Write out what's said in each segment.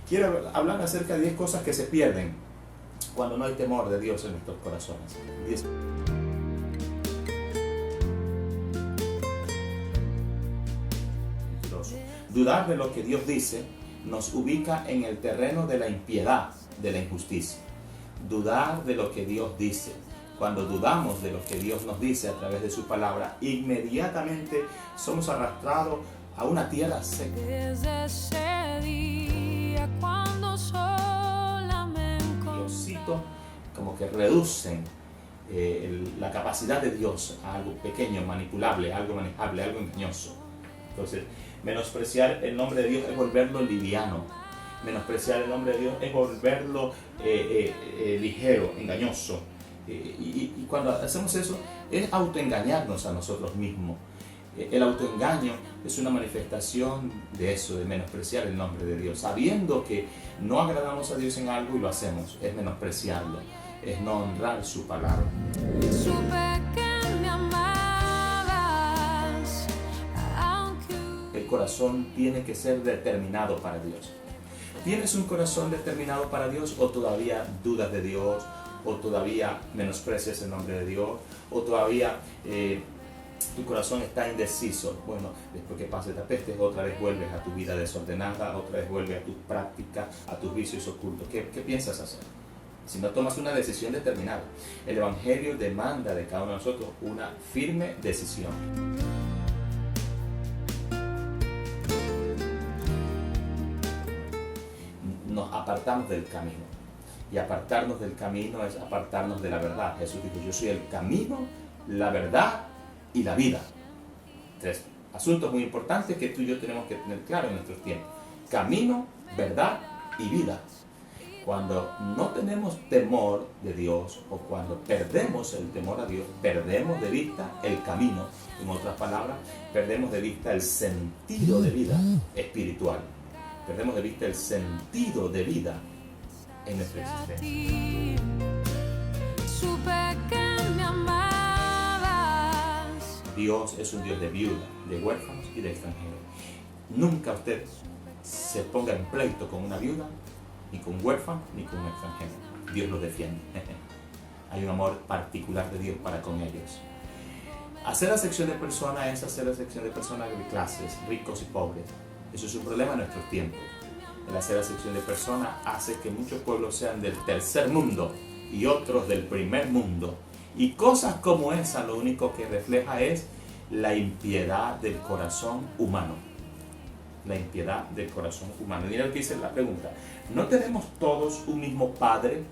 quiero hablar acerca de 10 cosas que se pierden cuando no hay temor de Dios en nuestros corazones. 10. Dudar de lo que Dios dice nos ubica en el terreno de la impiedad, de la injusticia. Dudar de lo que Dios dice. Cuando dudamos de lo que Dios nos dice a través de su palabra, inmediatamente somos arrastrados a una tierra seca. Desde ese día cuando solamente Diosito como que reducen la capacidad de Dios a algo pequeño, manipulable, algo manejable, algo engañoso. Entonces, menospreciar el nombre de Dios es volverlo liviano. Menospreciar el nombre de Dios es volverlo ligero, engañoso. Y cuando hacemos eso, es autoengañarnos a nosotros mismos. El autoengaño es una manifestación de eso, de menospreciar el nombre de Dios. Sabiendo que no agradamos a Dios en algo y lo hacemos, es menospreciarlo, es no honrar su palabra. supe que me amabas, aunque El corazón tiene que ser determinado para Dios. ¿Tienes un corazón determinado para Dios o todavía dudas de Dios? ¿O todavía menosprecias el nombre de Dios? ¿O todavía tu corazón está indeciso? Bueno, después que pase esta peste, otra vez vuelves a tu vida desordenada, otra vez vuelves a tus prácticas, a tus vicios ocultos. ¿Qué piensas hacer? Si no tomas una decisión determinada. El Evangelio demanda de cada uno de nosotros una firme decisión. Nos apartamos del camino. Y apartarnos del camino es apartarnos de la verdad. Jesús dijo, yo soy el camino, la verdad y la vida. 3 asuntos muy importantes que tú y yo tenemos que tener claro en nuestros tiempos. Camino, verdad y vida. Cuando no tenemos temor de Dios o cuando perdemos el temor a Dios, perdemos de vista el camino. En otras palabras, perdemos de vista el sentido de vida espiritual. Perdemos de vista el sentido de vida en nuestra a existencia. ti, supe que me amabas. Dios es un Dios de viuda, de huérfanos y de extranjeros. Nunca usted se ponga en pleito con una viuda, ni con un huérfano, ni con un extranjero. Dios los defiende. Hay un amor particular de Dios para con ellos. Hacer acepción de personas es hacer acepción de personas de clases, ricos y pobres. Eso es un problema en nuestros tiempos. El hacer acepción de personas hace que muchos pueblos sean del tercer mundo y otros del primer mundo. Y cosas como esa lo único que refleja es la impiedad del corazón humano. La impiedad del corazón humano. Mira lo que dice la pregunta. ¿No tenemos todos un mismo Padre?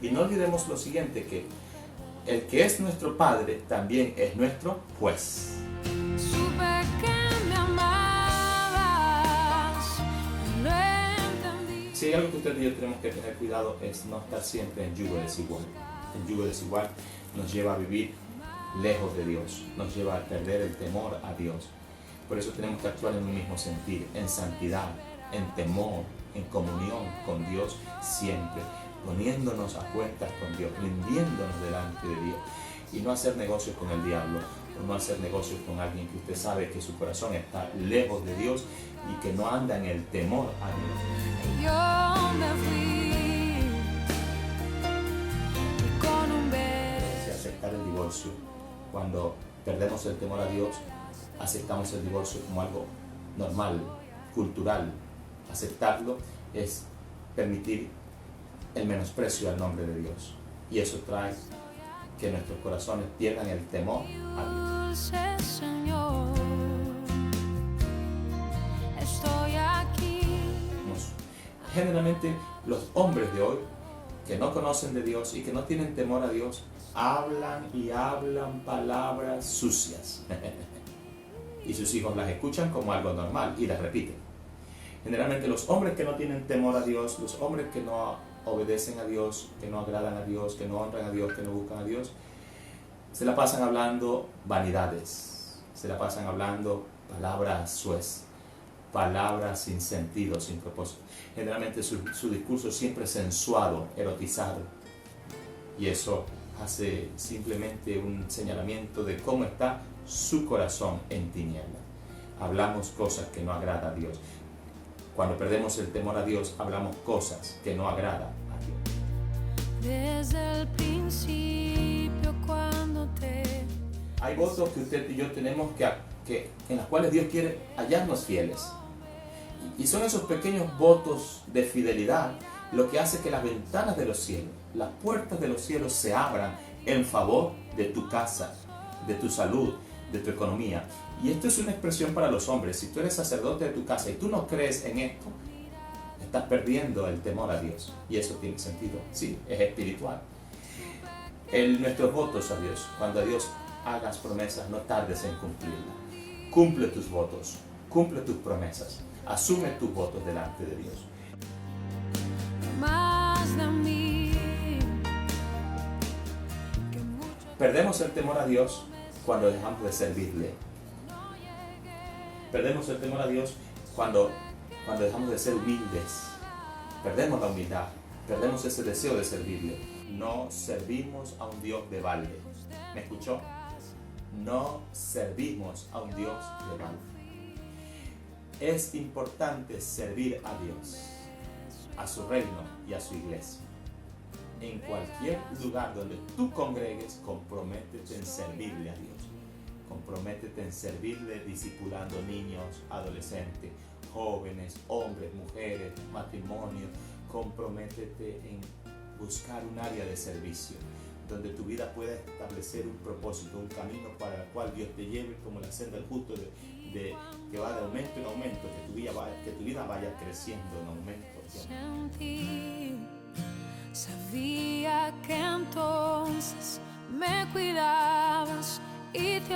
Y no olvidemos lo siguiente, que el que es nuestro Padre también es nuestro juez. Supe que me amabas, lo entendí. Si hay algo que usted y yo tenemos que tener cuidado es no estar siempre en yugo desigual. El yugo desigual nos lleva a vivir lejos de Dios, nos lleva a perder el temor a Dios. Por eso tenemos que actuar en un mismo sentir, en santidad, en temor, en comunión con Dios siempre, poniéndonos a cuentas con Dios, rindiéndonos delante de Dios y no hacer negocios con el diablo, o no hacer negocios con alguien que usted sabe que su corazón está lejos de Dios y que no anda en el temor a Dios. Yo me fui con un beso. Aceptar el divorcio. Cuando perdemos el temor a Dios, aceptamos el divorcio como algo normal, cultural. Aceptarlo es permitir el menosprecio al nombre de Dios. Y eso trae que nuestros corazones pierdan el temor a Dios. Dulce Señor, estoy aquí. Generalmente los hombres de hoy que no conocen de Dios y que no tienen temor a Dios hablan y hablan palabras sucias y sus hijos las escuchan como algo normal y las repiten. Generalmente los hombres que no tienen temor a Dios, los hombres que no obedecen a Dios, que no agradan a Dios, que no honran a Dios, que no buscan a Dios, se la pasan hablando vanidades, se la pasan hablando palabras suez, palabras sin sentido, sin propósito. Generalmente su discurso siempre es sensuado, erotizado, y eso hace simplemente un señalamiento de cómo está su corazón en tinieblas. Hablamos cosas que no agrada a Dios. Cuando perdemos el temor a Dios, hablamos cosas que no agradan a Dios. Desde el principio cuando te Hay votos que usted y yo tenemos en las cuales Dios quiere hallarnos fieles. Y son esos pequeños votos de fidelidad lo que hace que las ventanas de los cielos, las puertas de los cielos se abran en favor de tu casa, de tu salud, de tu economía. Y esto es una expresión para los hombres. Si tú eres sacerdote de tu casa y tú no crees en esto, estás perdiendo el temor a Dios. Y eso tiene sentido. Sí, es espiritual. Nuestros votos a Dios, cuando a Dios hagas promesas, no tardes en cumplirlas. Cumple tus votos, cumple tus promesas, asume tus votos delante de Dios. más de mí. Perdemos el temor a Dios cuando dejamos de servirle. Perdemos el temor a Dios cuando dejamos de ser humildes. Perdemos la humildad, perdemos ese deseo de servirle. No servimos a un Dios de balde. ¿Me escuchó? No servimos a un Dios de balde. Es importante servir a Dios, a su reino y a su iglesia. En cualquier lugar donde tú congregues, comprométete en servirle a Dios. Comprométete en servirle discipulando niños, adolescentes, jóvenes, hombres, mujeres, matrimonios. Comprométete en buscar un área de servicio donde tu vida pueda establecer un propósito, un camino para el cual Dios te lleve como la senda del justo, que va de aumento en aumento, que tu vida vaya creciendo en aumento. Sentí, sabía que entonces me cuidabas y te